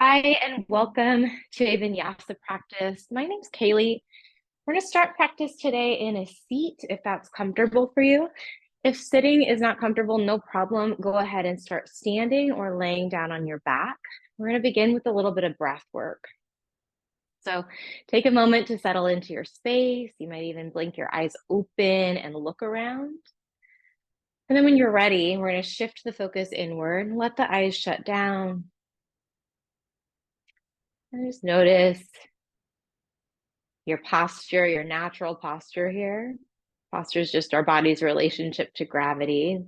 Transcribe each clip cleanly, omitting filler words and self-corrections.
Hi, and welcome to a Vinyasa practice. My name's Kaylee. We're going to start practice today in a seat if that's comfortable for you. If sitting is not comfortable, no problem. Go ahead and start standing or laying down on your back. We're going to begin with a little bit of breath work. So take a moment to settle into your space. You might even blink your eyes open and look around. And then when you're ready, we're going to shift the focus inward. Let the eyes shut down. And just notice your posture, your natural posture here. Posture is just our body's relationship to gravity.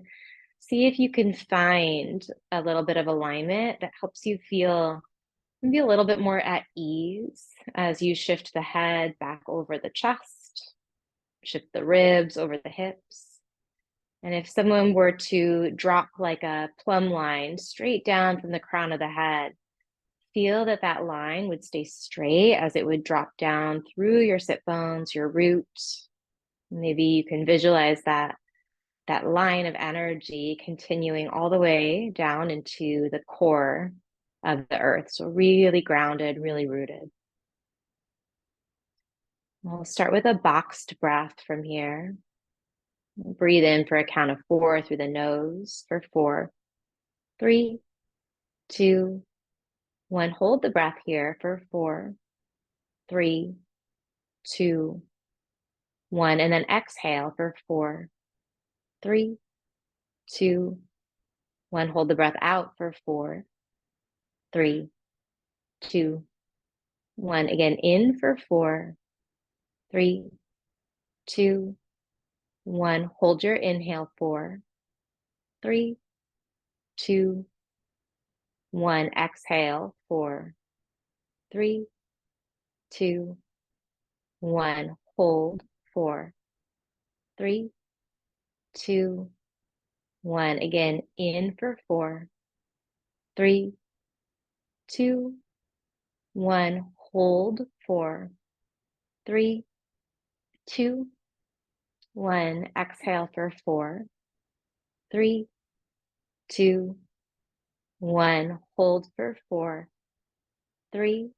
See if you can find a little bit of alignment that helps you feel maybe a little bit more at ease as you shift the head back over the chest, shift the ribs over the hips. And if someone were to drop like a plumb line straight down from the crown of the head, feel that that line would stay straight as it would drop down through your sit bones, your roots. Maybe you can visualize that line of energy continuing all the way down into the core of the earth. So really grounded, really rooted. We'll start with a boxed breath from here. Breathe in for a count of 4 through the nose for 4, 3, 2, 1. Hold the breath here for 4, 3, 2, 1. And then exhale for 4, 3, 2, 1. Hold the breath out for 4, 3, 2, 1. Again, in for 4, 3, 2, 1. Hold your inhale 4, 3, 2, 1. Exhale 4, 3, 2, 1. Hold 4, 3, 2, 1. Again, in for 4, 3, 2, 1. Hold 4, 3, 2, 1. Exhale for 4, 3, 2, 1. Hold for 4, 3,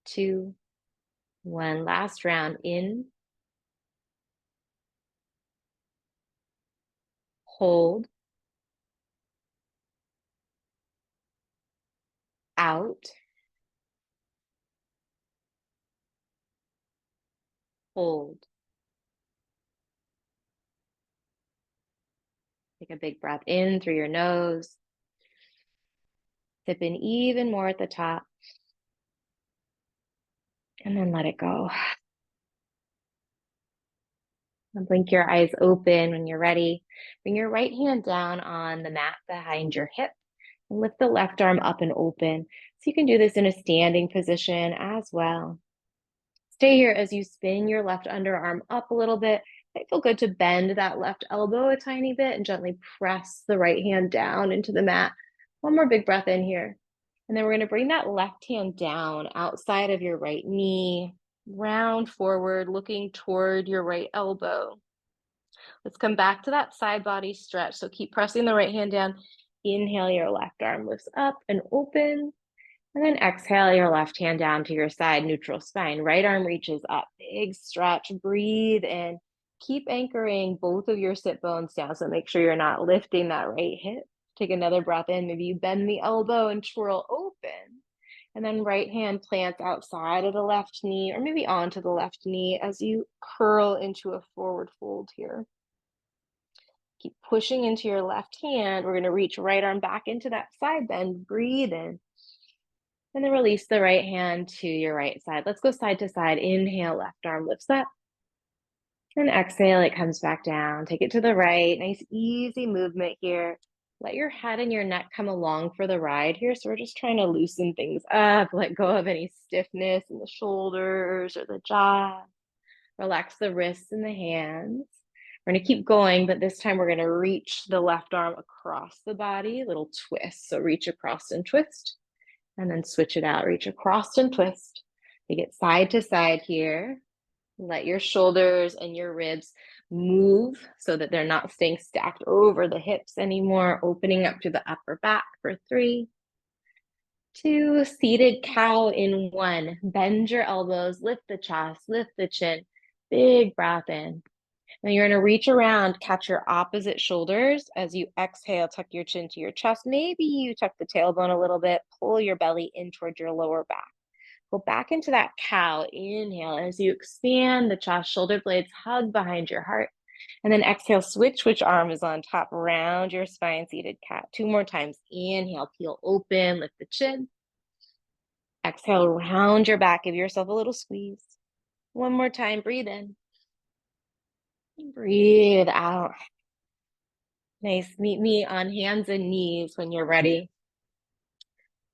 2, 1. Last round. In, hold, out, hold. Take a big breath in through your nose. Sip in even more at the top. And then let it go. And blink your eyes open when you're ready. Bring your right hand down on the mat behind your hip. And lift the left arm up and open. So you can do this in a standing position as well. Stay here as you spin your left underarm up a little bit. It might feel good to bend that left elbow a tiny bit and gently press the right hand down into the mat. One more big breath in here. And then we're going to bring that left hand down outside of your right knee, round forward, looking toward your right elbow. Let's come back to that side body stretch. So keep pressing the right hand down. Inhale, your left arm lifts up and open. And then exhale your left hand down to your side, neutral spine. Right arm reaches up, big stretch, breathe in. Keep anchoring both of your sit bones down. So make sure you're not lifting that right hip. Take another breath in. Maybe you bend the elbow and twirl open. And then right hand plants outside of the left knee or maybe onto the left knee as you curl into a forward fold here. Keep pushing into your left hand. We're going to reach right arm back into that side bend. Breathe in. And then release the right hand to your right side. Let's go side to side. Inhale, left arm lifts up. And exhale, it comes back down. Take it to the right. Nice, easy movement here. Let your head and your neck come along for the ride here. So we're just trying to loosen things up, let go of any stiffness in the shoulders or the jaw. Relax the wrists and the hands. We're going to keep going, but this time we're going to reach the left arm across the body, little twist. So reach across and twist. And then switch it out, reach across and twist. Take it side to side here. Let your shoulders and your ribs move so that they're not staying stacked over the hips anymore, opening up to the upper back for 3, 2, seated cow in 1. Bend your elbows, lift the chest, lift the chin. Big breath in. Now you're going to reach around, catch your opposite shoulders. As you exhale, tuck your chin to your chest. Maybe you tuck the tailbone a little bit, pull your belly in towards your lower back. Go back into that cow. Inhale. As you expand the chest, shoulder blades hug behind your heart. And then exhale, switch which arm is on top. Round your spine, seated cat. 2 more times. Inhale, peel open, lift the chin. Exhale, round your back. Give yourself a little squeeze. 1 more time. Breathe in. Breathe out. Nice. Meet me on hands and knees when you're ready.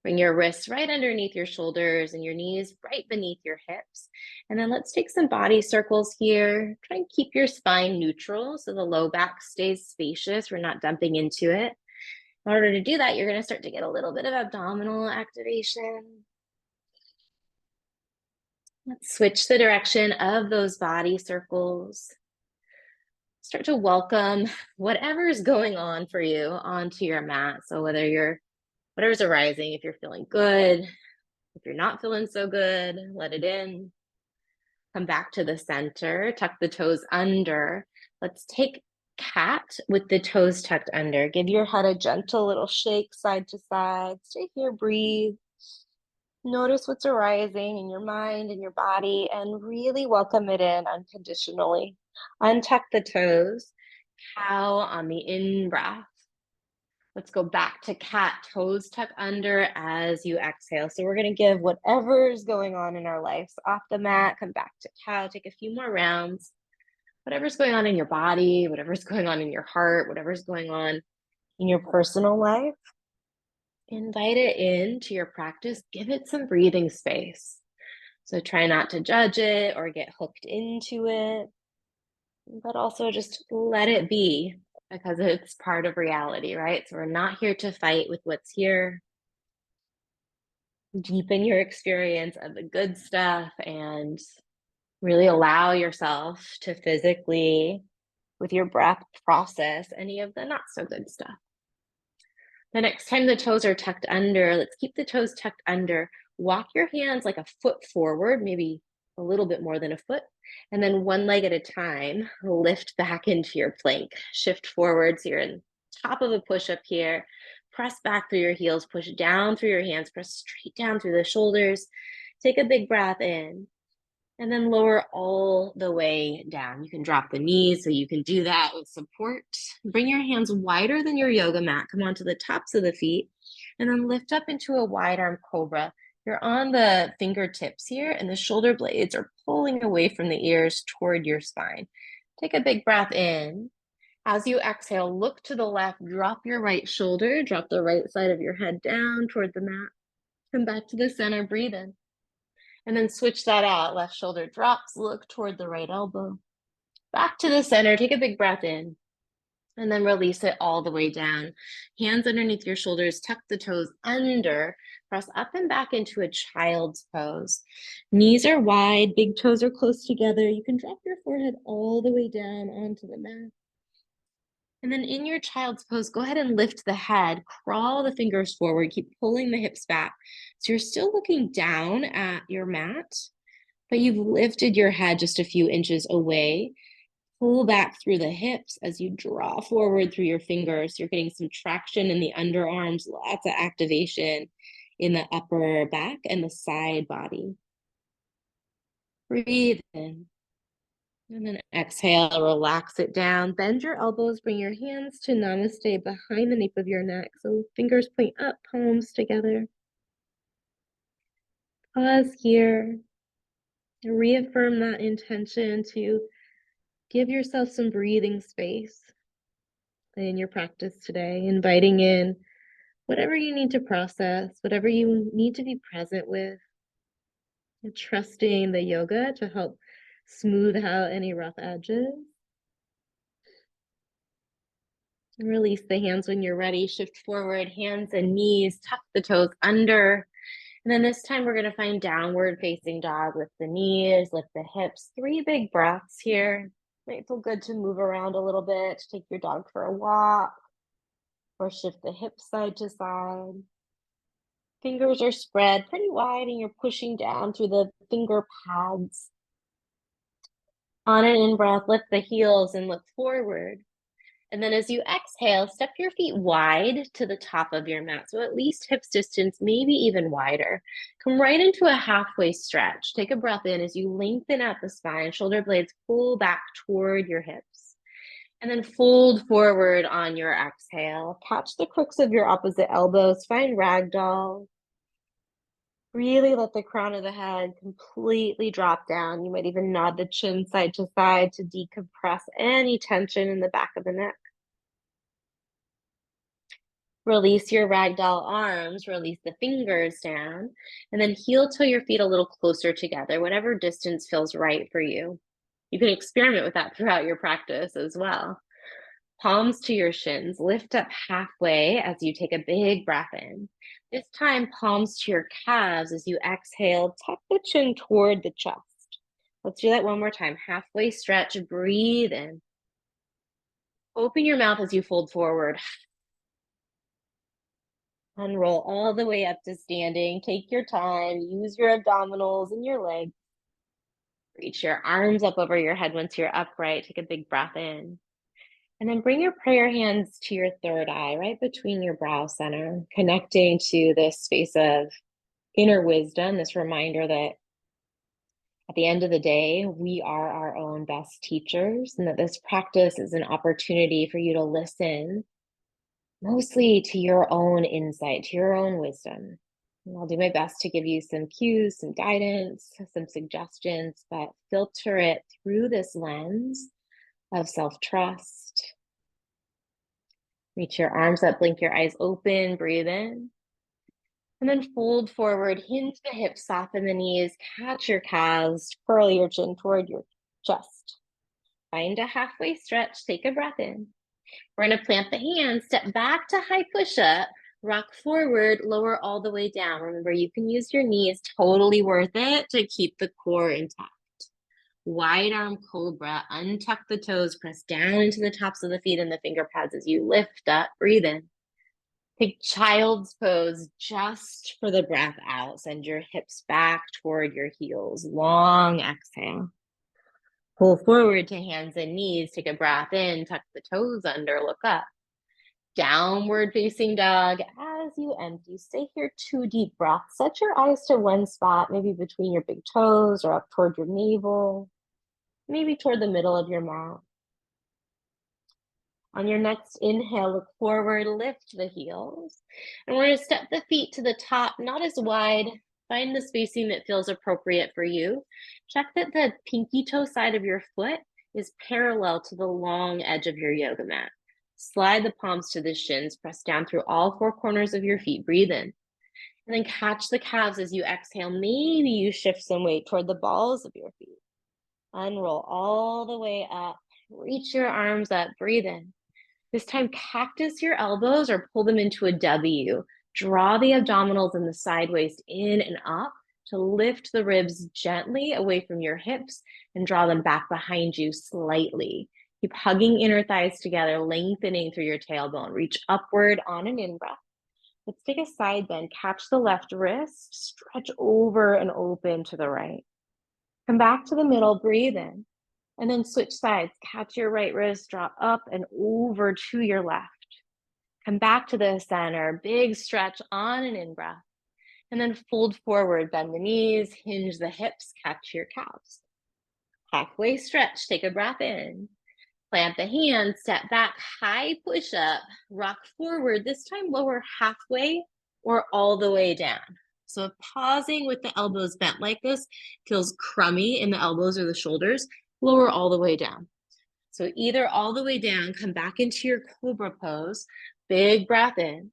Bring your wrists right underneath your shoulders and your knees right beneath your hips. And then let's take some body circles here. Try and keep your spine neutral so the low back stays spacious. We're not dumping into it. In order to do that, you're going to start to get a little bit of abdominal activation. Let's switch the direction of those body circles. Start to welcome whatever is going on for you onto your mat. So whatever's arising, if you're feeling good, if you're not feeling so good, let it in. Come back to the center, tuck the toes under. Let's take cat with the toes tucked under. Give your head a gentle little shake side to side. Stay here, breathe. Notice what's arising in your mind and your body and really welcome it in unconditionally. Untuck the toes, cow on the in-breath. Let's go back to cat, toes tuck under as you exhale. So we're going to give whatever is going on in our lives off the mat, come back to cow, take a few more rounds. Whatever's going on in your body, whatever's going on in your heart, whatever's going on in your personal life, invite it into your practice. Give it some breathing space. So try not to judge it or get hooked into it, but also just let it be because it's part of reality, right? So we're not here to fight with what's here. Deepen your experience of the good stuff and really allow yourself to physically, with your breath, process any of the not so good stuff. The next time the toes are tucked under, let's keep the toes tucked under. Walk your hands like a foot forward, maybe a little bit more than a foot. And then 1 leg at a time, lift back into your plank. Shift forward so you're in top of a push-up here. Press back through your heels, push down through your hands, press straight down through the shoulders. Take a big breath in. And then lower all the way down. You can drop the knees, so you can do that with support. Bring your hands wider than your yoga mat. Come onto the tops of the feet. And then lift up into a wide arm cobra. You're on the fingertips here, and the shoulder blades are pulling away from the ears toward your spine. Take a big breath in. As you exhale, look to the left, drop your right shoulder, drop the right side of your head down toward the mat. Come back to the center, breathe in. And then switch that out. Left shoulder drops, look toward the right elbow. Back to the center, take a big breath in. And then release it all the way down. Hands underneath your shoulders, tuck the toes under, press up and back into a child's pose. Knees are wide, big toes are close together. You can drop your forehead all the way down onto the mat. And then in your child's pose, go ahead and lift the head, crawl the fingers forward, keep pulling the hips back. So you're still looking down at your mat, but you've lifted your head just a few inches away. Pull back through the hips as you draw forward through your fingers. You're getting some traction in the underarms, lots of activation in the upper back and the side body. Breathe in. And then exhale, relax it down. Bend your elbows, bring your hands to namaste behind the nape of your neck. So fingers point up, palms together. Pause here. Reaffirm that intention to give yourself some breathing space in your practice today, inviting in whatever you need to process, whatever you need to be present with, and trusting the yoga to help smooth out any rough edges. And release the hands when you're ready. Shift forward, hands and knees, tuck the toes under. And then this time we're going to find downward facing dog. Lift the knees, lift the hips. 3 big breaths here. Might feel good to move around a little bit, take your dog for a walk, or shift the hips side to side. Fingers are spread pretty wide and you're pushing down through the finger pads. On an in-breath, lift the heels and look forward. And then as you exhale, step your feet wide to the top of your mat. So at least hips distance, maybe even wider. Come right into a halfway stretch. Take a breath in as you lengthen out the spine, shoulder blades pull back toward your hips. And then fold forward on your exhale. Catch the crooks of your opposite elbows. Find ragdoll. Really let the crown of the head completely drop down. You might even nod the chin side to side to decompress any tension in the back of the neck. Release your ragdoll arms, release the fingers down, and then heel toe your feet a little closer together, whatever distance feels right for you. You can experiment with that throughout your practice as well. Palms to your shins, lift up halfway as you take a big breath in. This time, palms to your calves as you exhale, tuck the chin toward the chest. Let's do that one more time. Halfway stretch, breathe in. Open your mouth as you fold forward. Unroll all the way up to standing. Take your time. Use your abdominals and your legs. Reach your arms up over your head once you're upright. Take a big breath in. And then bring your prayer hands to your third eye, right between your brow center, connecting to this space of inner wisdom, this reminder that at the end of the day, we are our own best teachers, and that this practice is an opportunity for you to listen mostly to your own insight, to your own wisdom. And I'll do my best to give you some cues, some guidance, some suggestions, but filter it through this lens of self-trust. Reach your arms up, blink your eyes open, breathe in. And then fold forward, hinge the hips, soften the knees, catch your calves, curl your chin toward your chest. Find a halfway stretch, take a breath in. We're gonna plant the hands, step back to high push-up, rock forward, lower all the way down. Remember, you can use your knees, totally worth it to keep the core intact. Wide arm cobra, untuck the toes, press down into the tops of the feet and the finger pads as you lift up, breathe in. Take child's pose just for the breath out. Send your hips back toward your heels. Long exhale. Pull forward to hands and knees. Take a breath in, tuck the toes under, look up. Downward facing dog. As you empty, stay here 2 deep breaths. Set your eyes to one spot, maybe between your big toes or up toward your navel, maybe toward the middle of your mat. On your next inhale, look forward, lift the heels. And we're going to step the feet to the top, not as wide. Find the spacing that feels appropriate for you. Check that the pinky toe side of your foot is parallel to the long edge of your yoga mat. Slide the palms to the shins, press down through all 4 corners of your feet, breathe in. And then catch the calves as you exhale. Maybe you shift some weight toward the balls of your feet. Unroll all the way up, reach your arms up, breathe in. This time, cactus your elbows or pull them into a W. Draw the abdominals and the side waist in and up to lift the ribs gently away from your hips and draw them back behind you slightly. Keep hugging inner thighs together, lengthening through your tailbone. Reach upward on an in-breath. Let's take a side bend. Catch the left wrist, stretch over and open to the right. Come back to the middle, breathe in. And then switch sides. Catch your right wrist, drop up and over to your left. Come back to the center, big stretch on an in-breath. And then fold forward, bend the knees, hinge the hips, catch your calves. Halfway stretch, take a breath in. Plant the hands, step back, high push-up, rock forward, this time lower halfway or all the way down. So pausing with the elbows bent like this feels crummy in the elbows or the shoulders. Lower all the way down. So either all the way down, come back into your cobra pose, big breath in,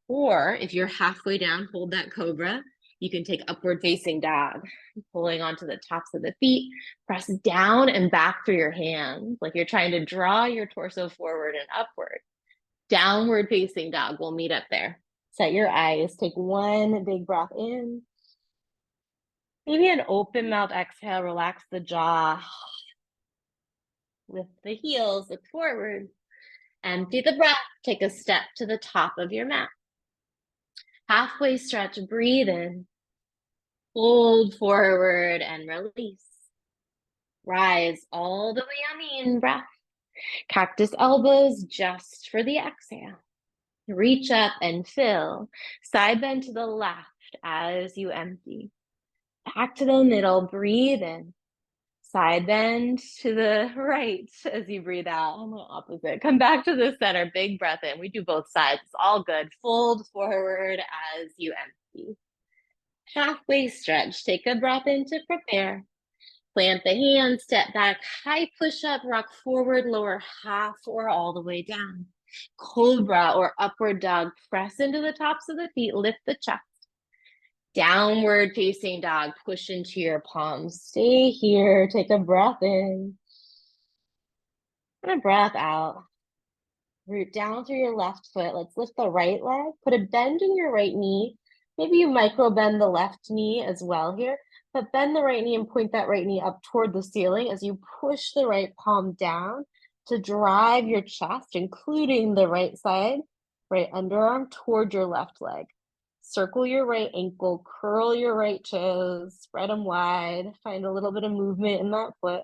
or if you're halfway down, hold that cobra. You can take upward facing dog, pulling onto the tops of the feet, press down and back through your hands, like you're trying to draw your torso forward and upward. Downward facing dog, we'll meet up there. Set your eyes, take one big breath in. Maybe an open mouth exhale, relax the jaw. Lift the heels, look forward. Empty the breath, take a step to the top of your mat. Halfway stretch, breathe in. Fold forward and release. Rise all the way on the in-breath. Cactus elbows just for the exhale. Reach up and fill. Side bend to the left as you empty. Back to the middle, breathe in. Side bend to the right as you breathe out. On the opposite. Come back to the center, big breath in. We do both sides, it's all good. Fold forward as you empty. Halfway stretch, take a breath in to prepare. Plant the hands, step back, high push-up, rock forward, lower half or all the way down. Cobra or upward dog, press into the tops of the feet, lift the chest. Downward facing dog, push into your palms. Stay here, take a breath in. And a breath out. Root down through your left foot. Let's lift the right leg, put a bend in your right knee. Maybe you micro bend the left knee as well here. But bend the right knee and point that right knee up toward the ceiling as you push the right palm down to drive your chest, including the right side, right underarm toward your left leg. Circle your right ankle, curl your right toes, spread them wide, find a little bit of movement in that foot.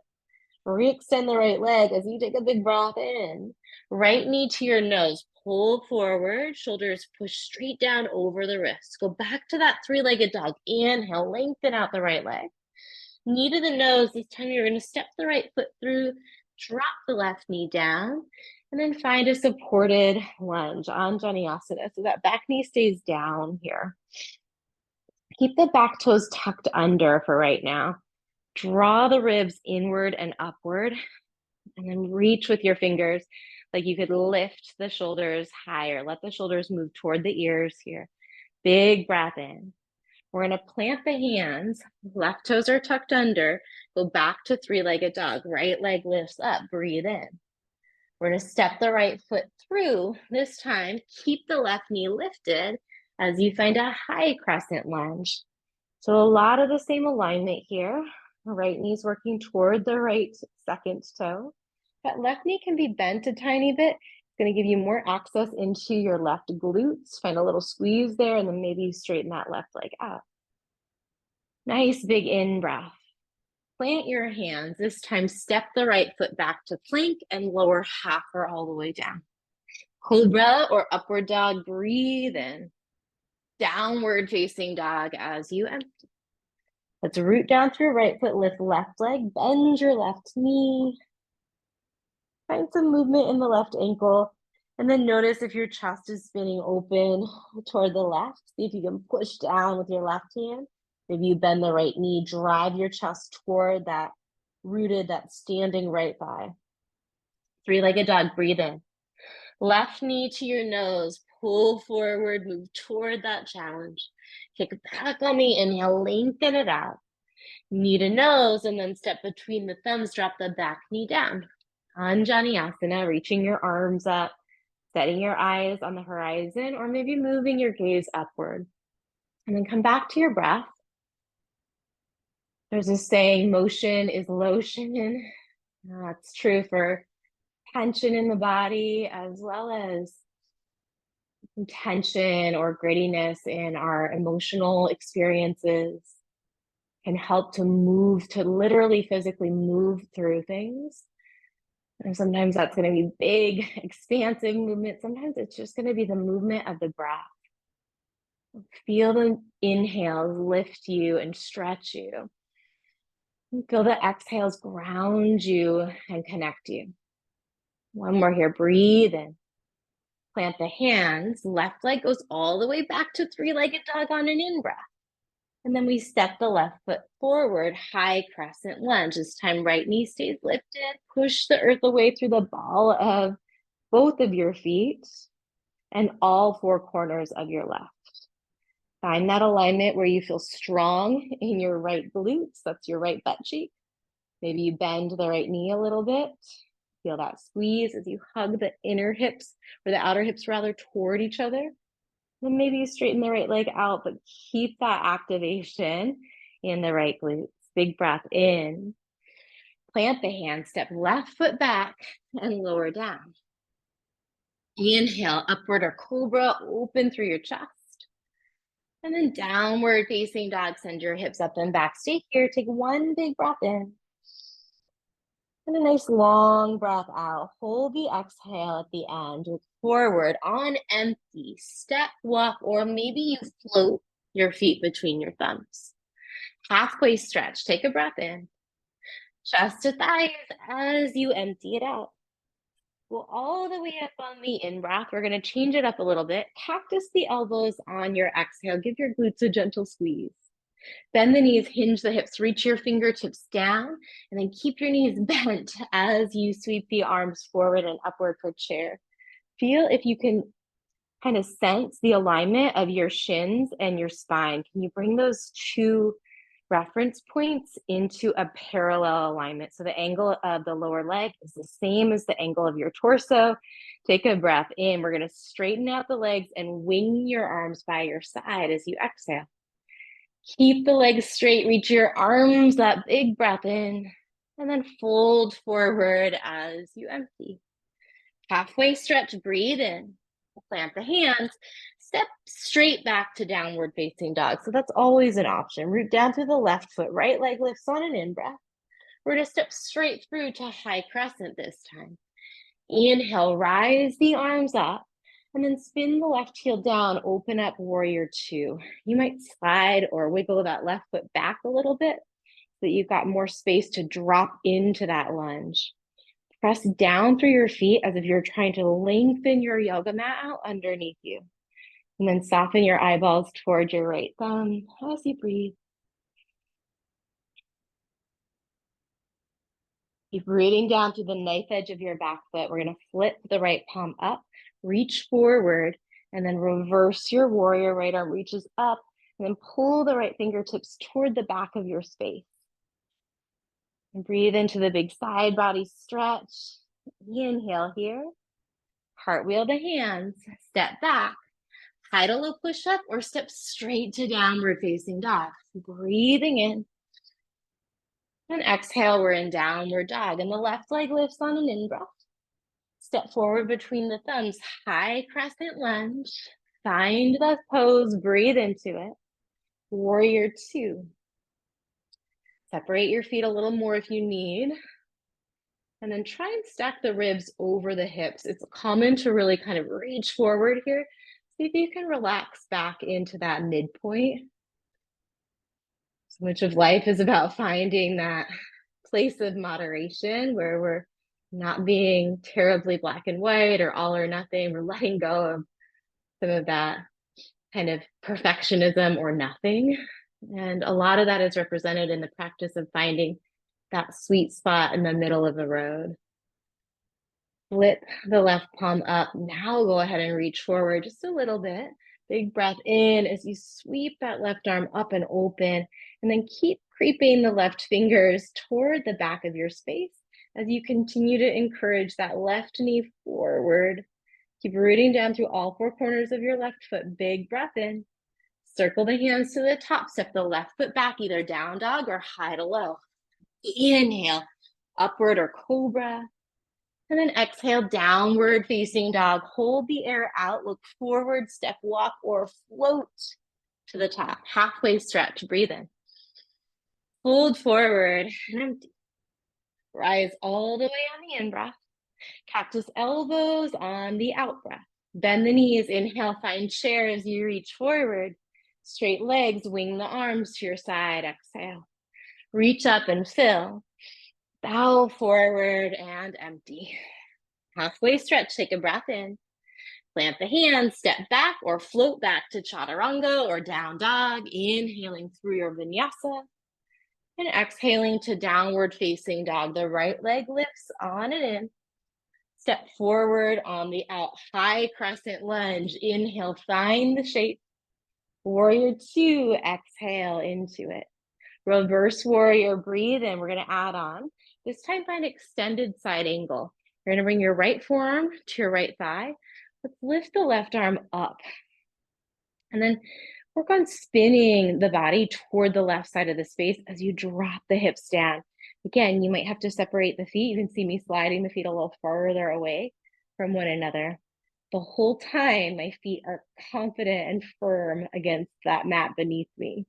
Re-extend the right leg as you take a big breath in. Right knee to your nose, pull forward, shoulders push straight down over the wrists. Go back to that three-legged dog. Inhale, lengthen out the right leg. Knee to the nose, this time you're gonna step the right foot through, drop the left knee down, and then find a supported lunge on Vinyasa. So that back knee stays down here. Keep the back toes tucked under for right now. Draw the ribs inward and upward, and then reach with your fingers like you could lift the shoulders higher. Let the shoulders move toward the ears here. Big breath in. We're going to plant the hands. Left toes are tucked under. Go back to three-legged dog. Right leg lifts up. Breathe in. We're going to step the right foot through. This time, keep the left knee lifted as you find a high crescent lunge. So a lot of the same alignment here. The right knee's working toward the right second toe. That left knee can be bent a tiny bit. It's going to give you more access into your left glutes. Find a little squeeze there, and then maybe straighten that left leg out. Nice big in-breath. Plant your hands. This time, step the right foot back to plank and lower half or all the way down. Cobra or upward dog, breathe in. Downward facing dog as you empty. Let's root down through right foot, lift left leg, bend your left knee. Find some movement in the left ankle. And then notice if your chest is spinning open toward the left. See if you can push down with your left hand. Maybe you bend the right knee, drive your chest toward that rooted, that standing right thigh. Three-legged dog, breathe in. Left knee to your nose, pull forward, move toward that challenge. Kick back on the inhale, lengthen it out. Knee to nose, and then step between the thumbs, drop the back knee down. Anjaneyasana, reaching your arms up, setting your eyes on the horizon, or maybe moving your gaze upward. And then come back to your breath. There's a saying, motion is lotion. That's true for tension in the body as well as tension or grittiness in our emotional experiences can help to move, to literally physically move through things. And sometimes that's going to be big, expansive movement. Sometimes it's just going to be the movement of the breath. Feel the inhales lift you and stretch you. Feel the exhales ground you and connect you. One more here. Breathe in. Plant the hands. Left leg goes all the way back to three-legged dog on an in-breath. And then we step the left foot forward, high crescent lunge. This time, right knee stays lifted. Push the earth away through the ball of both of your feet and all four corners of your left. Find that alignment where you feel strong in your right glutes. That's your right butt cheek. Maybe you bend the right knee a little bit. Feel that squeeze as you hug the inner hips, or the outer hips rather, toward each other. Then maybe you straighten the right leg out, but keep that activation in the right glutes. Big breath in. Plant the hand, step left foot back and lower down. Inhale, upward or cobra, open through your chest. And then downward facing dog, send your hips up and back. Stay here. Take one big breath in. And a nice long breath out. Hold the exhale at the end. Look forward on empty. Step, walk, or maybe you float your feet between your thumbs. Halfway stretch. Take a breath in. Chest to thighs as you empty it out. Go all the way up on the in-breath. We're going to change it up a little bit. Cactus the elbows on your exhale. Give your glutes a gentle squeeze. Bend the knees, hinge the hips, reach your fingertips down, and then keep your knees bent as you sweep the arms forward and upward for chair. Feel if you can kind of sense the alignment of your shins and your spine. Can you bring those two reference points into a parallel alignment? So the angle of the lower leg is the same as the angle of your torso. Take a breath in. We're going to straighten out the legs and wing your arms by your side as you exhale. Keep the legs straight, reach your arms up, big breath in, and then fold forward as you empty. Halfway stretch, breathe in, plant the hands, step straight back to downward facing dog. So that's always an option. Root down through the left foot, right leg lifts on an in-breath. We're gonna step straight through to high crescent this time. Inhale, rise the arms up. And then spin the left heel down, open up warrior two. You might slide or wiggle that left foot back a little bit so that you've got more space to drop into that lunge. Press down through your feet as if you're trying to lengthen your yoga mat out underneath you. And then soften your eyeballs towards your right thumb as you breathe. Keep rooting down through the knife edge of your back foot. We're going to flip the right palm up, reach forward, and then reverse your warrior. Right arm reaches up, and then pull the right fingertips toward the back of your space. And breathe into the big side body stretch. Inhale here. Cartwheel the hands, step back, high to low push up, or step straight to downward facing dog. Breathing in. And exhale, we're in downward dog. And the left leg lifts on an in-breath. Step forward between the thumbs, high crescent lunge. Find the pose, breathe into it. Warrior two. Separate your feet a little more if you need. And then try and stack the ribs over the hips. It's common to really kind of reach forward here. See if you can relax back into that midpoint. So much of life is about finding that place of moderation where we're not being terribly black and white or all or nothing. We're letting go of some of that kind of perfectionism or nothing. And a lot of that is represented in the practice of finding that sweet spot in the middle of the road. Flip the left palm up. Now go ahead and reach forward just a little bit. Big breath in as you sweep that left arm up and open, and then keep creeping the left fingers toward the back of your space as you continue to encourage that left knee forward. Keep rooting down through all four corners of your left foot. Big breath in. Circle the hands to the top. Step the left foot back, either down dog or high to low. Inhale, upward or cobra. And then exhale, downward facing dog. Hold the air out, look forward, step, walk, or float to the top. Halfway stretch, breathe in. Hold forward and empty. Rise all the way on the in-breath. Cactus elbows on the out-breath. Bend the knees, inhale, find chair as you reach forward. Straight legs, wing the arms to your side, exhale. Reach up and fill. Bow forward and empty. Halfway stretch, take a breath in. Plant the hands, step back or float back to chaturanga or down dog. Inhaling through your vinyasa. And exhaling to downward facing dog. The right leg lifts on and in. Step forward on the out. High crescent lunge. Inhale, find the shape. Warrior two, exhale into it. Reverse warrior, breathe in. We're going to add on. This time, find extended side angle. You're going to bring your right forearm to your right thigh. Let's lift the left arm up. And then work on spinning the body toward the left side of the space as you drop the hips down. Again, you might have to separate the feet. You can see me sliding the feet a little further away from one another. The whole time, my feet are confident and firm against that mat beneath me,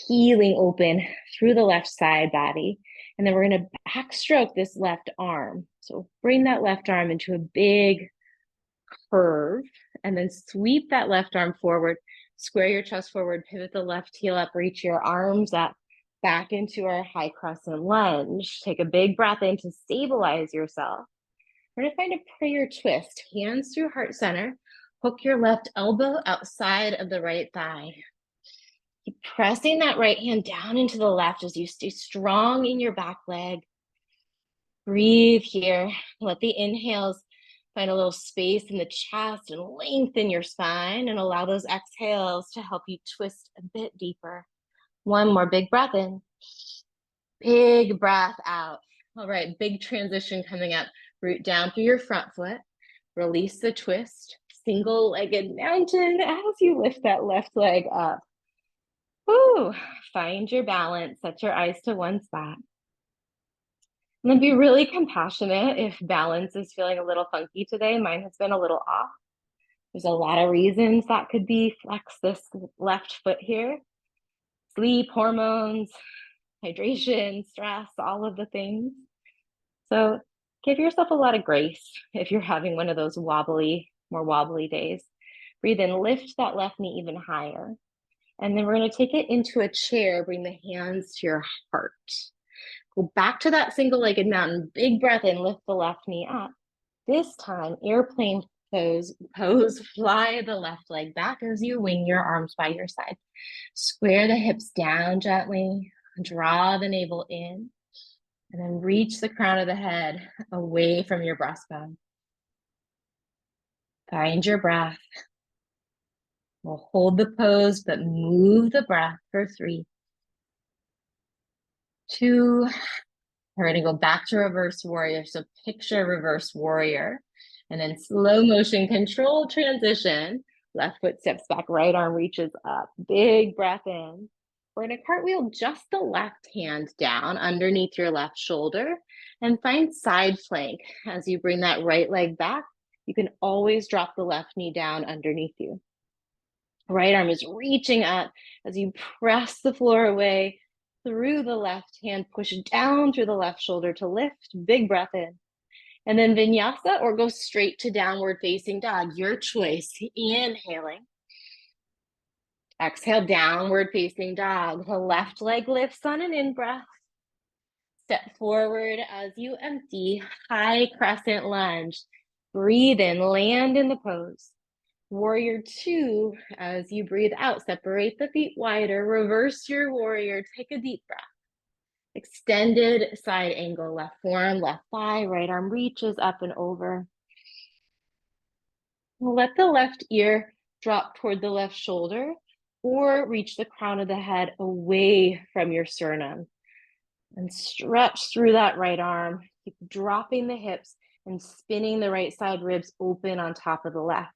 peeling open through the left side body. And then we're going to backstroke this left arm. So bring that left arm into a big curve and then sweep that left arm forward, square your chest forward, pivot the left heel up, reach your arms up back into our high crescent lunge. Take a big breath in to stabilize yourself. We're going to find a prayer twist, hands through heart center. Hook your left elbow outside of the right thigh. Keep pressing that right hand down into the left as you stay strong in your back leg. Breathe here. Let the inhales find a little space in the chest and lengthen your spine, and allow those exhales to help you twist a bit deeper. One more big breath in. Big breath out. All right, big transition coming up. Root down through your front foot. Release the twist. Single-legged mountain as you lift that left leg up. Woo. Find your balance. Set your eyes to one spot. And then be really compassionate if balance is feeling a little funky today. Mine has been a little off. There's a lot of reasons that could be. Flex this left foot here. Sleep, hormones, hydration, stress, all of the things. So give yourself a lot of grace if you're having one of those more wobbly days. Breathe in, lift that left knee even higher. And then we're going to take it into a chair. Bring the hands to your heart. Go back to that single-legged mountain. Big breath in, lift the left knee up. This time, airplane pose, fly the left leg back as you wing your arms by your side. Square the hips down gently, draw the navel in, and then reach the crown of the head away from your breastbone. Find your breath. We'll hold the pose, but move the breath for 3, 2. We're going to go back to reverse warrior. So picture reverse warrior, and then slow motion control transition. Left foot steps back, right arm reaches up. Big breath in. We're going to cartwheel just the left hand down underneath your left shoulder and find side plank. As you bring that right leg back, you can always drop the left knee down underneath you. Right arm is reaching up as you press the floor away through the left hand, push down through the left shoulder to lift. Big breath in. And then vinyasa, or go straight to downward facing dog, your choice. Inhaling. Exhale, downward facing dog. The left leg lifts on an in-breath. Step forward as you empty. High crescent lunge. Breathe in, land in the pose. Warrior 2, as you breathe out, separate the feet wider, reverse your warrior, take a deep breath. Extended side angle, left forearm, left thigh, right arm reaches up and over. We'll let the left ear drop toward the left shoulder or reach the crown of the head away from your sternum. And stretch through that right arm, keep dropping the hips and spinning the right side ribs open on top of the left.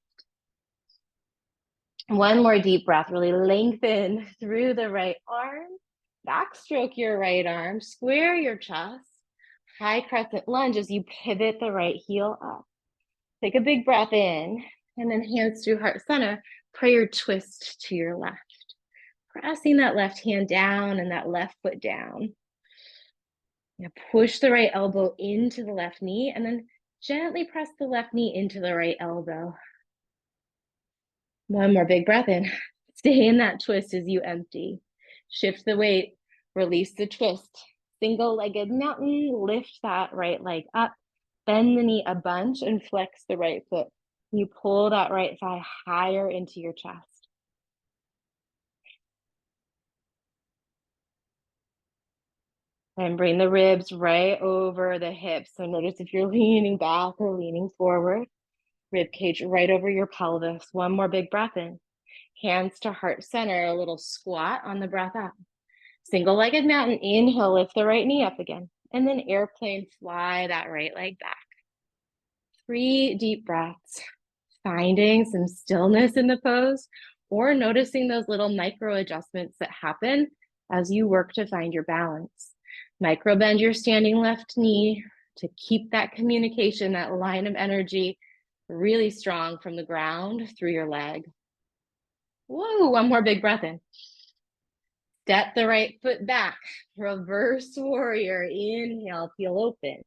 One more deep breath, really lengthen through the right arm, backstroke your right arm, square your chest, high crescent lunge as you pivot the right heel up. Take a big breath in, and then hands through heart center, prayer twist to your left. Pressing that left hand down and that left foot down. Now push the right elbow into the left knee, and then gently press the left knee into the right elbow. One more big breath in. Stay in that twist as you empty. Shift the weight, release the twist. Single-legged mountain, lift that right leg up, bend the knee a bunch and flex the right foot. You pull that right thigh higher into your chest. And bring the ribs right over the hips. So notice if you're leaning back or leaning forward. Rib cage right over your pelvis. One more big breath in. Hands to heart center, a little squat on the breath up. Single-legged mountain, inhale, lift the right knee up again. And then airplane, fly that right leg back. 3 deep breaths, finding some stillness in the pose, or noticing those little micro adjustments that happen as you work to find your balance. Micro bend your standing left knee to keep that communication, that line of energy really strong from the ground through your leg. Whoa, one more big breath in. Step the right foot back. Reverse warrior. Inhale, peel open.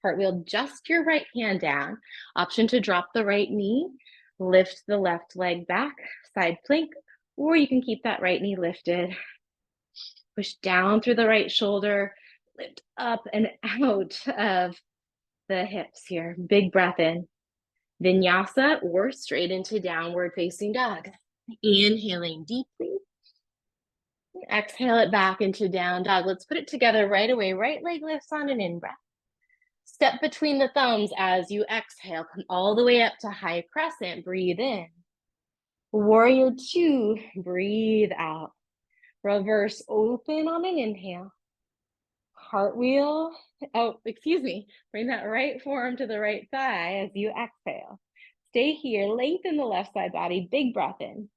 Cartwheel, just your right hand down. Option to drop the right knee. Lift the left leg back, side plank, or you can keep that right knee lifted. Push down through the right shoulder. Lift up and out of the hips here. Big breath in. Vinyasa or straight into downward facing dog. Inhaling deeply. Exhale it back into down dog. Let's put it together right away. Right leg lifts on an in-breath. Step between the thumbs as you exhale. Come all the way up to high crescent. Breathe in. Warrior two. Breathe out. Reverse open on an inhale. Cartwheel. Oh, excuse me. Bring that right forearm to the right thigh as you exhale. Stay here. Lengthen the left side body. Big breath in.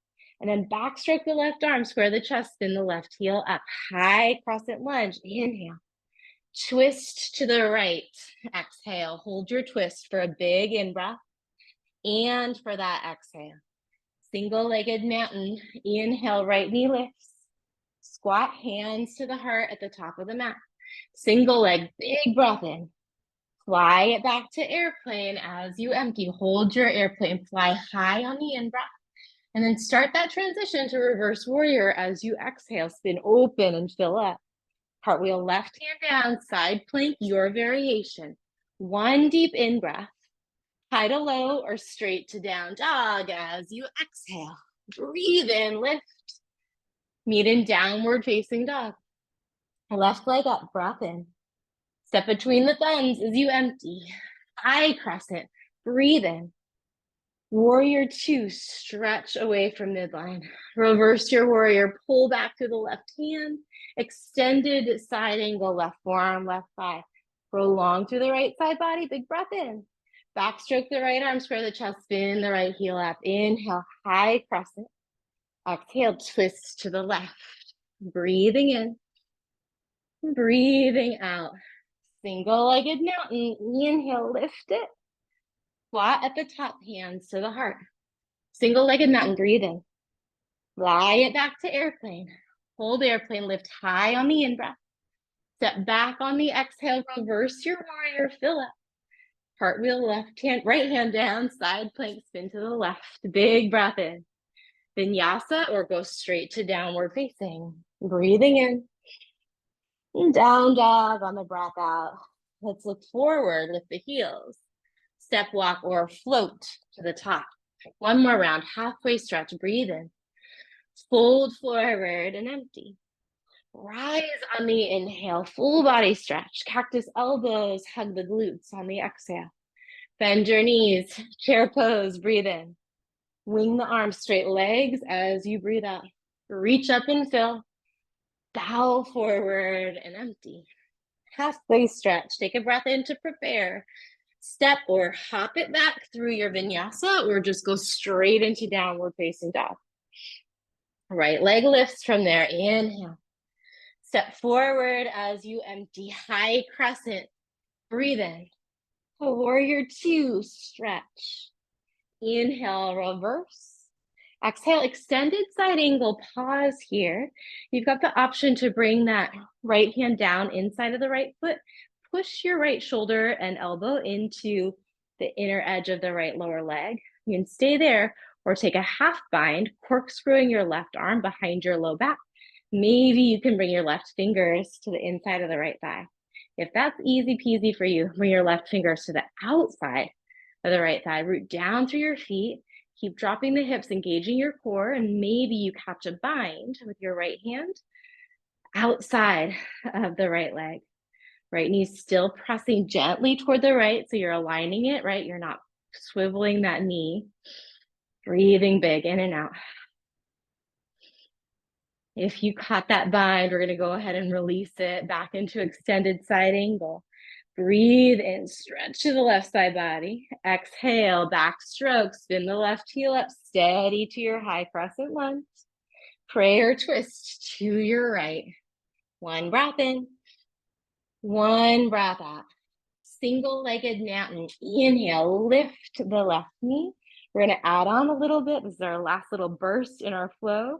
And then backstroke the left arm. Square the chest. Spin the left heel up. High crescent lunge. Inhale. Twist to the right. Exhale. Hold your twist for a big in-breath. And for that exhale. Single-legged mountain. Inhale, right knee lifts. Squat, hands to the heart at the top of the mat. Single leg, big breath in. Fly it back to airplane as you empty. Hold your airplane, fly high on the in-breath. And then start that transition to reverse warrior as you exhale. Spin open and fill up. Cartwheel left hand down, side plank, your variation. One deep in-breath. High to low or straight to down dog as you exhale. Breathe in, lift. Meet in downward facing dog. Left leg up, breath in. Step between the thumbs as you empty. High crescent, breathe in. Warrior two, stretch away from midline. Reverse your warrior, pull back to the left hand. Extended side angle, left forearm, left thigh. Prolong through the right side body, big breath in. Backstroke the right arm, square the chest, spin the right heel up. Inhale, high crescent. Exhale, twist to the left. Breathing in. Breathing out. Single-legged mountain. Inhale, lift it. Flat at the top, hands to the heart. Single-legged mountain, breathe in. Fly it back to airplane. Hold airplane, lift high on the in-breath. Step back on the exhale, reverse your warrior, fill up. Cartwheel left hand, right hand down, side plank, spin to the left. Big breath in. Vinyasa or go straight to downward facing. Breathing in. And down dog on the breath out. Let's look forward with the heels. Step walk or float to the top. One more round, halfway stretch, breathe in. Fold forward and empty. Rise on the inhale, full body stretch. Cactus elbows, hug the glutes on the exhale. Bend your knees, chair pose, breathe in. Wing the arms, straight legs as you breathe out. Reach up and fill. Bow forward and empty. Halfway stretch, take a breath in to prepare. Step or hop it back through your vinyasa or just go straight into downward facing dog. Right leg lifts from there, inhale. Step forward as you empty, high crescent, breathe in. Warrior two, stretch. Inhale, reverse. Exhale, extended side angle, pause here. You've got the option to bring that right hand down inside of the right foot. Push your right shoulder and elbow into the inner edge of the right lower leg. You can stay there or take a half bind, corkscrewing your left arm behind your low back. Maybe you can bring your left fingers to the inside of the right thigh. If that's easy peasy for you, bring your left fingers to the outside of the right thigh. Root down through your feet. Keep dropping the hips, engaging your core, and maybe you catch a bind with your right hand outside of the right leg. Right knee still pressing gently toward the right, so you're aligning it, right? You're not swiveling that knee. Breathing big in and out. If you caught that bind, we're going to go ahead and release it back into extended side angle. Breathe in, stretch to the left side body. Exhale, back stroke, spin the left heel up, steady to your high crescent lunge. Prayer twist to your right. One breath in, one breath out. single-legged mountain. Inhale, lift the left knee. We're going to add on a little bit. This is our last little burst in our flow.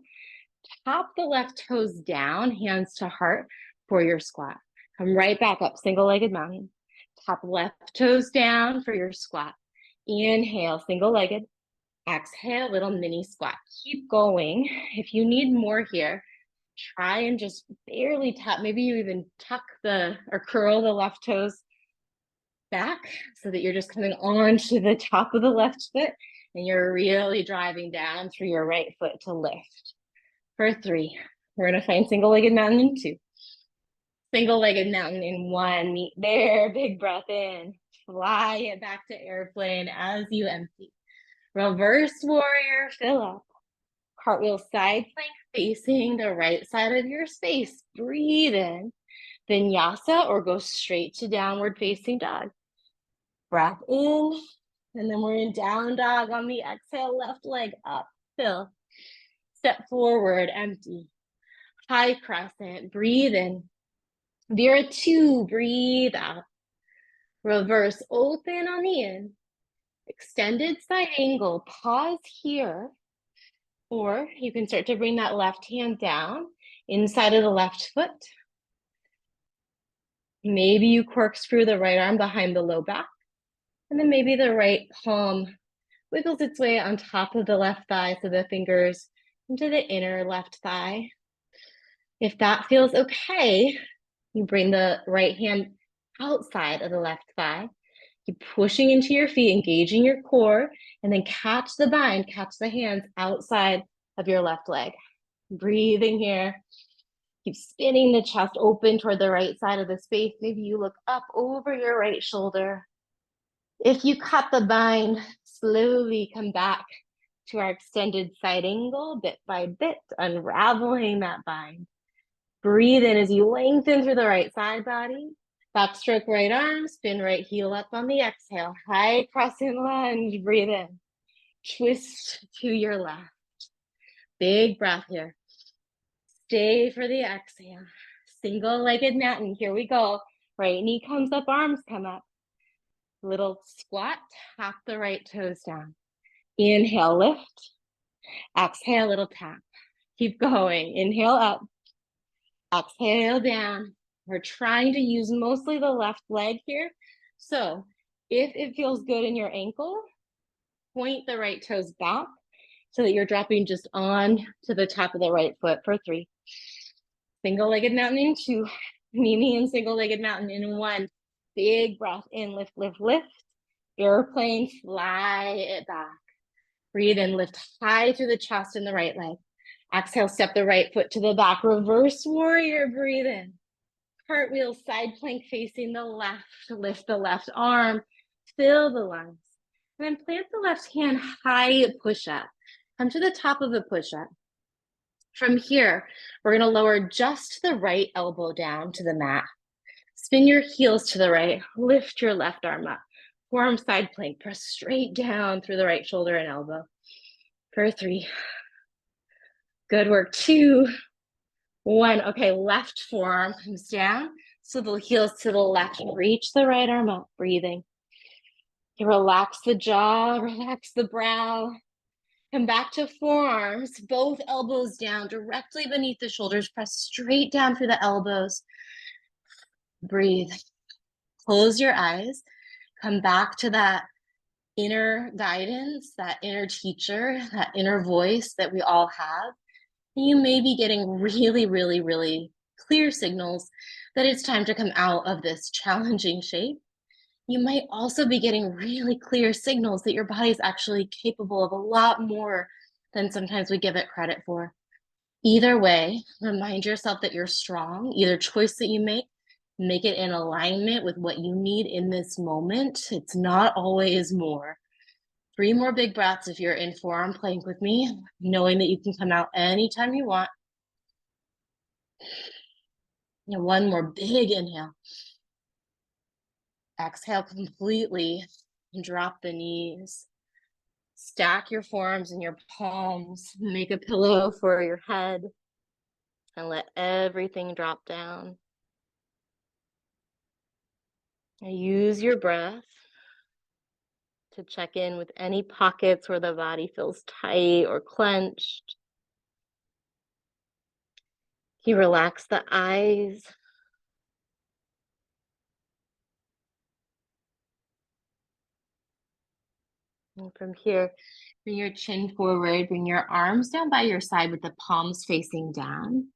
Tap the left toes down, hands to heart for your squat. Come right back up, single-legged mountain. Tap left toes down for your squat. Inhale, single-legged. Exhale, little mini squat. Keep going. If you need more here, try and just barely tap. Maybe you even tuck or curl the left toes back so that you're just coming onto the top of the left foot and you're really driving down through your right foot to lift. For 3, we're going to find single-legged mountain in 2. Single-legged mountain in 1. Meet there. Big breath in. Fly it back to airplane as you empty. Reverse warrior, fill up. Cartwheel side plank facing the right side of your space. Breathe in. Vinyasa, or go straight to downward facing dog. Breath in. And then we're in down dog on the exhale. Left leg up. Fill. Step forward, empty. High crescent, breathe in. Vera 2, breathe out. Reverse open on the in. Extended side angle, pause here. Or you can start to bring that left hand down inside of the left foot. Maybe you corkscrew the right arm behind the low back. And then maybe the right palm wiggles its way on top of the left thigh so the fingers into the inner left thigh. If that feels okay, you bring the right hand outside of the left thigh. Keep pushing into your feet, engaging your core, and then catch the bind, catch the hands outside of your left leg. Breathing here. Keep spinning the chest open toward the right side of the space. Maybe you look up over your right shoulder. If you cut the bind, slowly come back to our extended side angle, bit by bit, unraveling that bind. Breathe in as you lengthen through the right side body. Backstroke right arm, spin right heel up on the exhale. High crescent lunge, breathe in. Twist to your left. Big breath here. Stay for the exhale. Single-legged mountain, here we go. Right knee comes up, arms come up. Little squat, tap the right toes down. Inhale, lift. Exhale, little tap. Keep going. Inhale up. Exhale down. We're trying to use mostly the left leg here. So if it feels good in your ankle, point the right toes back so that you're dropping just on to the top of the right foot for 3. Single-legged mountain in 2. Mimi and single-legged mountain in 1. Big breath in, lift, lift, lift. Airplane, fly it back. Breathe in, lift high through the chest and the right leg. Exhale, step the right foot to the back. Reverse warrior, breathe in. Cartwheel, side plank facing the left. Lift the left arm, fill the lungs. And then plant the left hand high push-up. Come to the top of the push-up. From here, we're going to lower just the right elbow down to the mat. Spin your heels to the right. Lift your left arm up. Forearm side plank. Press straight down through the right shoulder and elbow. For 3. Good work. 2, 1. Okay, left forearm comes down. Swivel heels to the left. Reach the right arm up. Breathing. Okay, relax the jaw. Relax the brow. Come back to forearms. Both elbows down directly beneath the shoulders. Press straight down through the elbows. Breathe. Close your eyes. Come back to that inner guidance, that inner teacher, that inner voice that we all have. You may be getting really, really, really clear signals that it's time to come out of this challenging shape. You might also be getting really clear signals that your body is actually capable of a lot more than sometimes we give it credit for. Either way, remind yourself that you're strong. Either choice that you make it in alignment with what you need in this moment. It's not always more. 3 more big breaths if you're in forearm plank with me, knowing that you can come out anytime you want. And 1 more big inhale. Exhale completely and drop the knees. Stack your forearms and your palms. Make a pillow for your head and let everything drop down. Use your breath to check in with any pockets where the body feels tight or clenched. You relax the eyes. And from here, bring your chin forward, bring your arms down by your side with the palms facing down.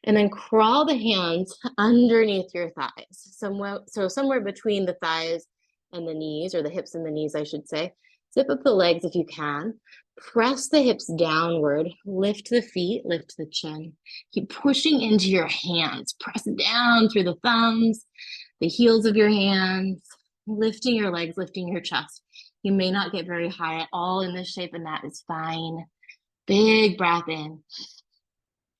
And then crawl the hands underneath your thighs, somewhere between the thighs and the knees, or the hips and the knees, I should say. Zip up the legs if you can. Press the hips downward. Lift the feet, lift the chin. Keep pushing into your hands. Press down through the thumbs, the heels of your hands, lifting your legs, lifting your chest. You may not get very high at all in this shape, and that is fine. Big breath in.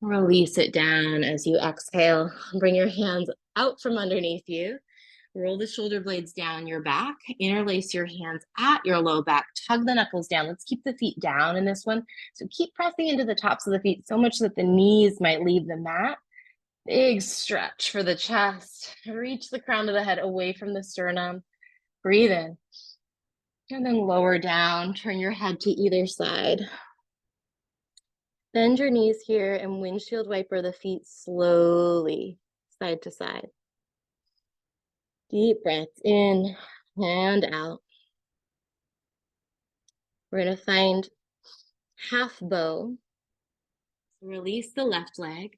Release it down as you exhale. Bring your hands out from underneath you. Roll the shoulder blades down your back. Interlace your hands at your low back. Tug the knuckles down. Let's keep the feet down in this one. So keep pressing into the tops of the feet so much that the knees might leave the mat. Big stretch for the chest. Reach the crown of the head away from the sternum. Breathe in. And then lower down. Turn your head to either side. Bend your knees here and windshield wiper the feet slowly, side to side. Deep breaths in and out. We're going to find half bow. Release the left leg.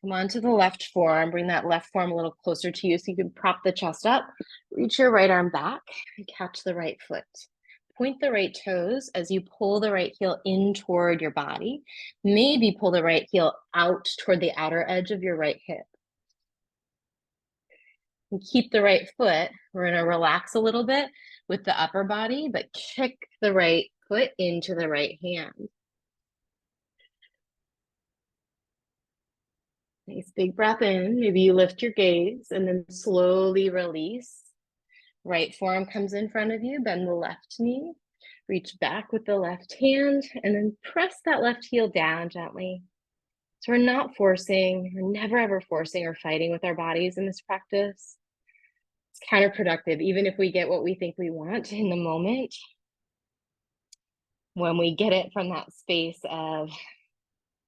Come onto the left forearm. Bring that left forearm a little closer to you so you can prop the chest up. Reach your right arm back and catch the right foot. Point the right toes as you pull the right heel in toward your body. Maybe pull the right heel out toward the outer edge of your right hip. And keep the right foot. We're going to relax a little bit with the upper body, but kick the right foot into the right hand. Nice big breath in. Maybe you lift your gaze and then slowly release. Right forearm comes in front of you. Bend the left knee. Reach back with the left hand and then press that left heel down gently. So we're not forcing, we're never ever forcing or fighting with our bodies in this practice. It's counterproductive, even if we get what we think we want in the moment. When we get it from that space of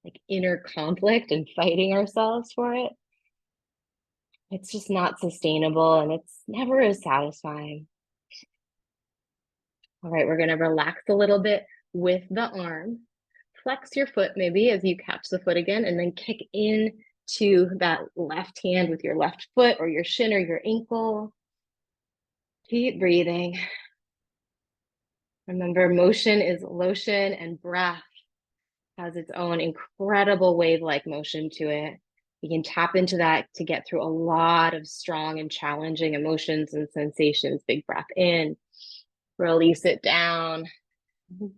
like inner conflict and fighting ourselves for it, it's just not sustainable and it's never as satisfying. All right, we're going to relax a little bit with the arm. Flex your foot maybe as you catch the foot again, and then kick in to that left hand with your left foot or your shin or your ankle. Keep breathing. Remember, motion is lotion, and breath has its own incredible wave-like motion to it. You can tap into that to get through a lot of strong and challenging emotions and sensations. Big breath in, release it down.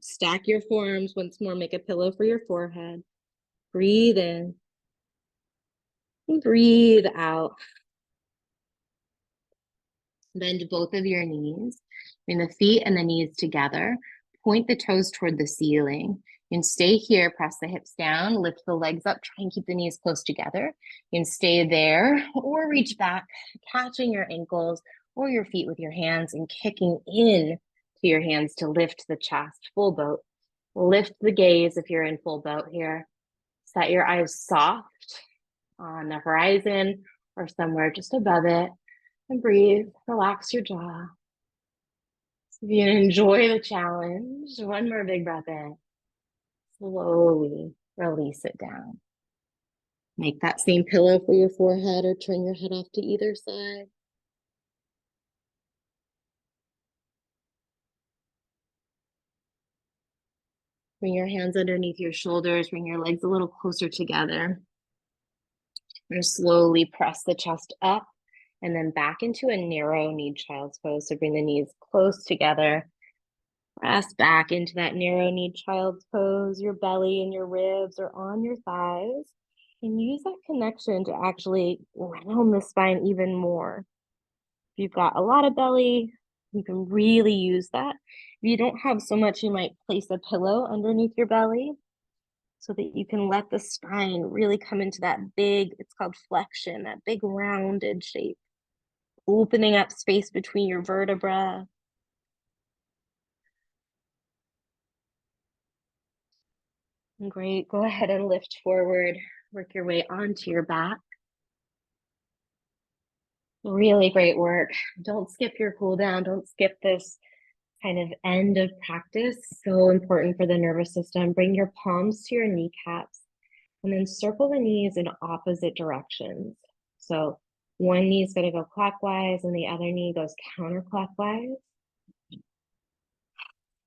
Stack your forearms once more, make a pillow for your forehead. Breathe in. And breathe out. Bend both of your knees. Bring the feet and the knees together. Point the toes toward the ceiling. You can stay here, press the hips down, lift the legs up, try and keep the knees close together. You can stay there or reach back, catching your ankles or your feet with your hands and kicking in to your hands to lift the chest. Full boat. Lift the gaze if you're in full boat here. Set your eyes soft on the horizon or somewhere just above it. And breathe, relax your jaw. So if you enjoy the challenge, one more big breath in. Slowly release it down. Make that same pillow for your forehead or turn your head off to either side. Bring your hands underneath your shoulders, bring your legs a little closer together. We're going to slowly press the chest up and then back into a narrow kneed child's pose. So bring the knees close together. Press back into that narrow kneed child's pose. Your belly and your ribs are on your thighs. And use that connection to actually round the spine even more. If you've got a lot of belly, you can really use that. If you don't have so much, you might place a pillow underneath your belly so that you can let the spine really come into that big, it's called flexion, that big rounded shape. opening up space between your vertebrae. Great. Go ahead and lift forward. Work your way onto your back. Really great work. Don't skip your cool down. Don't skip this kind of end of practice. So important for the nervous system. Bring your palms to your kneecaps and then circle the knees in opposite directions. So one knee is going to go clockwise and the other knee goes counterclockwise.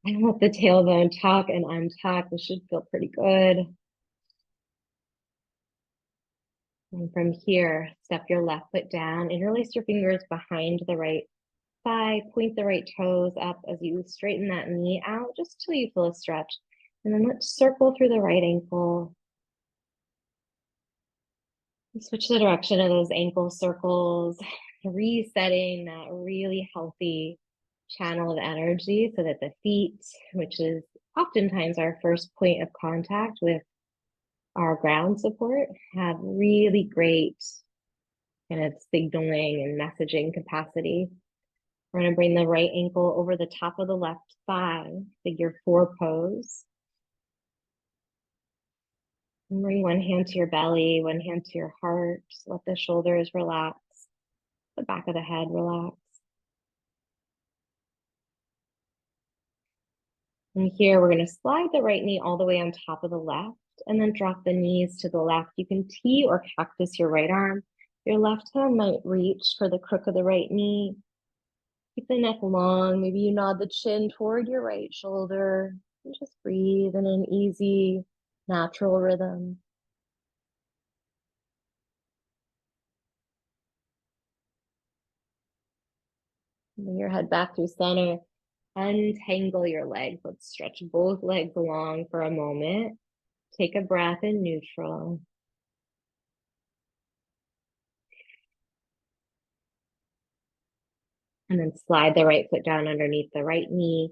And let the tailbone tuck and untuck. This should feel pretty good. And from here, step your left foot down, interlace your fingers behind the right thigh, point the right toes up as you straighten that knee out just till you feel a stretch. And then let's circle through the right ankle. Switch the direction of those ankle circles, resetting that really healthy channel of energy so that the feet, which is oftentimes our first point of contact with our ground support, have really great kind of signaling and messaging capacity. We're going to bring the right ankle over the top of the left thigh, figure 4 pose. And bring one hand to your belly, one hand to your heart. Just let the shoulders relax, the back of the head relax. And here we're going to slide the right knee all the way on top of the left and then drop the knees to the left. You can T or cactus your right arm. Your left hand might reach for the crook of the right knee. Keep the neck long. Maybe you nod the chin toward your right shoulder. And just breathe in an easy, natural rhythm. Bring your head back through center. Untangle your legs. Let's stretch both legs long for a moment. Take a breath in neutral. And then slide the right foot down underneath the right knee.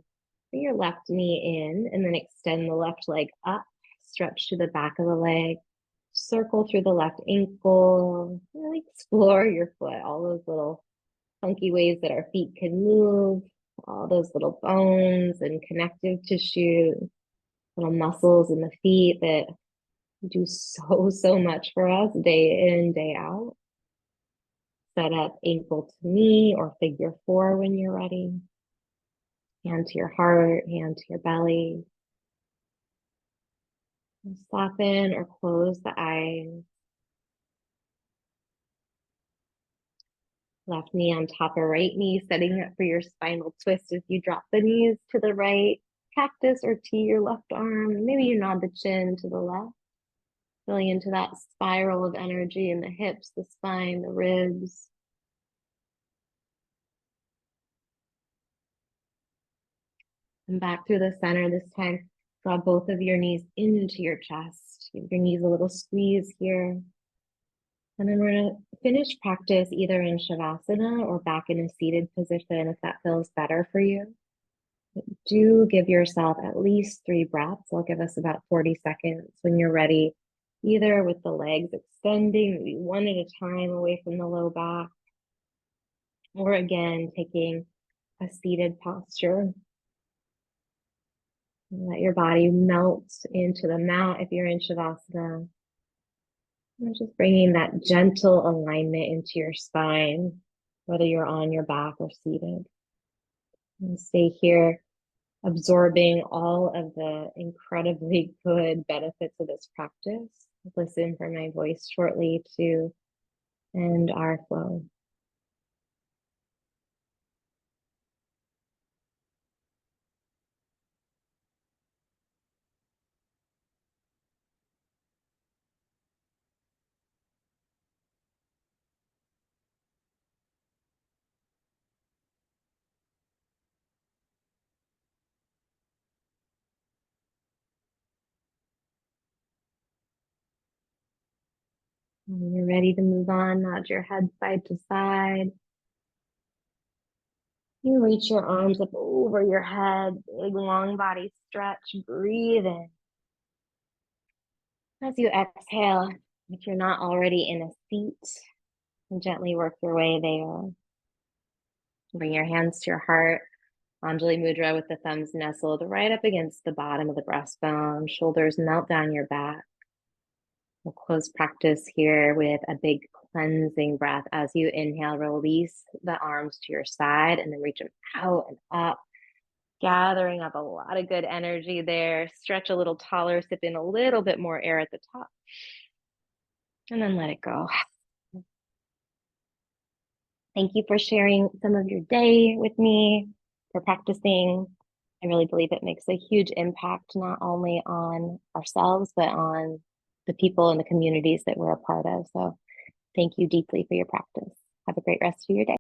Bring your left knee in and then extend the left leg up. Stretch to the back of the leg. Circle through the left ankle. Really explore your foot. All those little funky ways that our feet can move. All those little bones and connective tissue. Little muscles in the feet that do so much for us day in, day out. Set up ankle to knee or figure 4 when you're ready. Hand to your heart, hand to your belly. And soften or close the eyes. Left knee on top of right knee, setting up for your spinal twist as you drop the knees to the right. Cactus or T your left arm. Maybe you nod the chin to the left. Filling into that spiral of energy in the hips, the spine, the ribs. And back through the center this time. Draw both of your knees into your chest. Give your knees a little squeeze here. And then we're going to finish practice either in Shavasana or back in a seated position if that feels better for you. But do give yourself at least 3 breaths. I'll give us about 40 seconds when you're ready, either with the legs extending, maybe one at a time away from the low back, or again, taking a seated posture. Let your body melt into the mat if you're in Shavasana. And just bringing that gentle alignment into your spine, whether you're on your back or seated. And stay here, absorbing all of the incredibly good benefits of this practice. Listen for my voice shortly to end our flow. When you're ready to move on, nod your head side to side. You reach your arms up over your head, big long body stretch, breathe in. As you exhale, if you're not already in a seat, and gently work your way there. Bring your hands to your heart. Anjali Mudra with the thumbs nestled right up against the bottom of the breastbone. Shoulders melt down your back. We'll close practice here with a big cleansing breath. As you inhale, release the arms to your side and then reach them out and up, gathering up a lot of good energy there. Stretch a little taller, sip in a little bit more air at the top, and then let it go. Thank you for sharing some of your day with me, for practicing. I really believe it makes a huge impact, not only on ourselves, but on the people and the communities that we're a part of. So thank you deeply for your practice. Have a great rest of your day.